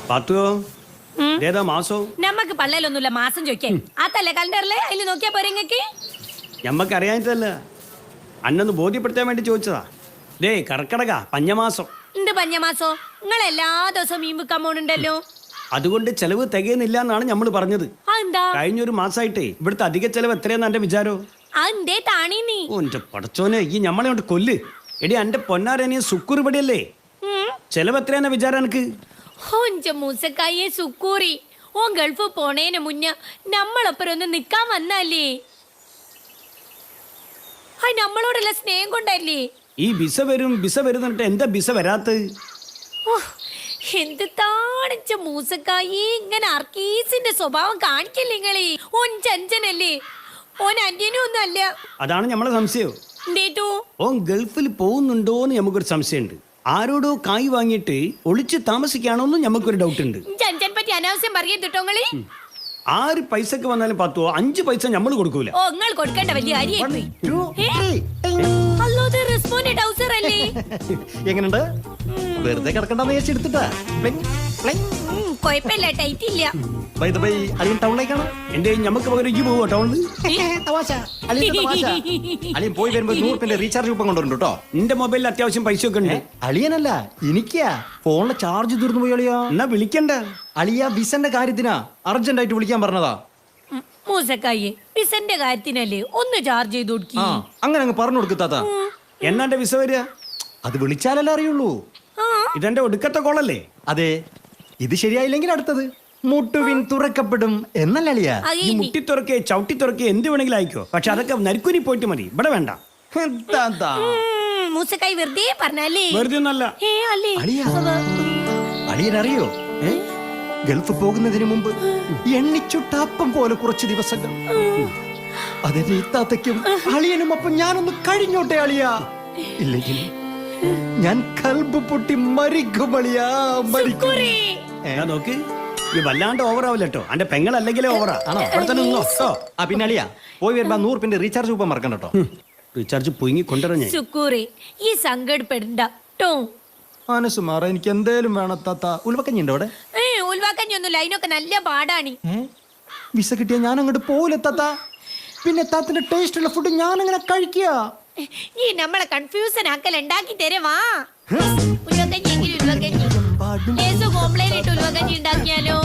പാത്തുവോ ഏതാ മാസോ? നമ്മക്ക് പള്ളയിലൊന്നുമില്ല മാസം ചോദിക്കാൻ. അതല്ലേ കലണ്ടറിലെ അതിൽ നോക്കിയാ പോരെങ്ങക്ക്? ഞമ്മക്ക് അറിയാനിട്ടല്ല, അന്നൊന്ന് ബോധ്യപ്പെടുത്താൻ വേണ്ടി ചോദിച്ചതാ. ദേ കർക്കടക പഞ്ഞമാസം. എന്ത് പഞ്ഞമാസോ? നിങ്ങൾ എല്ലാ ദിവസവും മീൻ വിൽക്കാൻ പോണുണ്ടല്ലോ. അതുകൊണ്ട് ചെലവ് തികയുന്നില്ല എന്നാണ് നമ്മൾ പറഞ്ഞത്. അതെന്താ? കഴിഞ്ഞൊരു മാസമായിട്ടേ ഇവിടുത്തെ അധിക ചെലവ് എത്രയാന്ന് എന്റെ വിചാരോ? അതെന്തേ താണി നീ? ഓ എന്റെ പടച്ചോനെ, ഈ ഞമ്മളെ കൊണ്ട് കൊല്ല്. എടി എന്റെ പൊന്നാരനിയ സുക്കൂർ പടിയല്ലേ, ചെലവ് എത്രയാന്ന വിചാരം എനിക്ക്? ഓഞ്ച മൂസക്കായെ സുക്കൂറി ഓൻ ഗൾഫ് പോണേന് മുന്നേ നമ്മളൊപ്പം ഒന്ന് നിക്കാൻ വന്നല്ലേ. നമ്മളോടുള്ള സ്നേഹം കൊണ്ടല്ലേ. ഈ ബിസ വരും എന്നിട്ട് എന്താ ബിസ വരാത്ത? എന്ത് താണിച്ച മൂസക്കായി ഇങ്ങനെ അർക്കീസിന്റെ സ്വഭാവം കാണിക്കല്ലേ നിങ്ങളെ. ഓൻ ചഞ്ചനല്ലേ, ഓൻ അന്യനും ഒന്നും അല്ല. അതാണ് നമ്മളെ സംശയം. എന്തേറ്റു? ഓൻ ഗൾഫിൽ പോകുന്നുണ്ടോന്ന് നമുക്കൊരു സംശയമുണ്ട്. ആരോടോ കായ് വാങ്ങിയിട്ട് ഒളിച്ച് താമസിക്കാണോന്നും നമുക്കൊരു ഡൗട്ട് ഉണ്ട്. ചഞ്ചൻ പറ്റി അനാവശ്യം പറയത്തിട്ടോ നിങ്ങള്. ആര് പൈസക്ക് വന്നാലും 10 5 പൈസ നമ്മൾ കൊടുക്കൂല. ഓ നിങ്ങൾ കൊടുക്കേണ്ട വലിയ അരിയായി. എങ്ങനെയുണ്ട്? വെറുതെ കിടക്കണ്ടെന്ന് വിചാരിച്ചെടുത്തിട്ടാ. കൊഴപ്പില്ല, ടൈറ്റ് ഇല്ല. അളിയൻ ടൗണിലേക്കാണ്. എന്റെ ഞമ്മക്ക് പകരം ഈ പോവോ ടൗണിൽ? അളിയൻ പോയി വരുമ്പോ 100 രൂപ റീചാർജ് കൂപ്പൺ കൊണ്ടുവരുന്നുണ്ട് കേട്ടോ. നിന്റെ മൊബൈലിൽ അത്യാവശ്യം പൈസ ഒക്കെ ഉണ്ട്. അളിയനല്ല, എനിക്കാ ഫോണിലെ ചാർജ് തീർന്നു പോയി. അളിയാ എന്നാ വിളിക്കണ്ട. അളിയ വിസന്റെ കാര്യത്തിനാ അർജന്റ് ആയിട്ട് വിളിക്കാൻ പറഞ്ഞതാ. മൂസക്കായി വിസന്റെ കാര്യത്തിനല്ലേ, ഒന്ന് ചാർജ് ചെയ്ത് കൊടുക്കി. അങ്ങനെ അങ്ങ് പറഞ്ഞു കൊടുത്താത്ത. എന്നാന്റെ വിസ വരിക? അത് വിളിച്ചാലല്ലേ അറിയുള്ളൂ. ഇതെന്റെ ഒടുക്കത്തെ കോളല്ലേ? അതെ, ഇത് ശരിയായില്ലെങ്കിൽ അടുത്തത് മുട്ടുവിൻ തുറക്കപ്പെടും എന്നല്ല അളിയ. ഈ മുട്ടി തുറക്കേ ചവിട്ടി തുറക്കേ എന്ത് വേണമെങ്കിലും അയക്കോ, പക്ഷെ അതൊക്കെ നരിക്കുനി പോയിട്ട് മതി, ഇവിടെ വേണ്ട. മൂസക്കായി വെറുതെ പറഞ്ഞല്ലേ. വെറുതെ ഒന്നല്ല. അളിയൻ അറിയോ, ഗൾഫ് പോകുന്നതിന് മുമ്പ് എണ്ണിച്ചുട്ടാപ്പം പോലെ കുറച്ച് ദിവസങ്ങൾ അതെന്നെ ഇത്താത്തയ്ക്കും അളിയനും ഒപ്പം ഞാനൊന്ന് കഴിഞ്ഞോട്ടെ അളിയാ. ഇല്ലെങ്കിൽ ഞാൻ കൽബ് പൊട്ടി മരിക്കും അളിയാ, മരിക്കും. നോക്ക്, ഈ വല്ലാണ്ട് ഓവറാവില്ലട്ടോ. അന്റെ പെങ്ങളല്ലെങ്കിലേ ഓവറാ. പിന്നെ അളിയാ പോയി വരുമ്പോ 100 രൂപ റീചാർജ് കൂപ്പൺ മറക്കണ്ട കേട്ടോ. റീചാർജ് പൊങ്ങി കൊണ്ടുവരാൻ സുക്കൂറി ഈ സങ്കടപ്പെടണ്ട ട്ടോ. മനസ്സ് മാറ, എനിക്ക് എന്തേലും വേണം താത്ത. ഉൽവക്കഞ്ഞി ഉണ്ടോ അവിടെ? ഉൽവാക്കഞ്ഞൊന്നുമില്ല, അതിനൊക്കെ നല്ല പാടാണ്. വിസ കിട്ടിയ ഞാൻ അങ്ങോട്ട് പോവില്ല താത്ത. പിന്നെ താത്തിന്റെ ടേസ്റ്റ് ഉള്ള ഫുഡ് ഞാൻ അങ്ങനെ കഴിക്കുക. ഈ നമ്മളെ കൺഫ്യൂഷൻ ആക്കൽ ഉണ്ടാക്കി തരുവാ. ഉൽവക്കഞ്ഞി എങ്കിലും ഉൽവക്കഞ്ഞി. കോംപ്ലൈൻ ഇട്ട് ഉൽവക്കഞ്ഞി ഉണ്ടാക്കിയാലോ?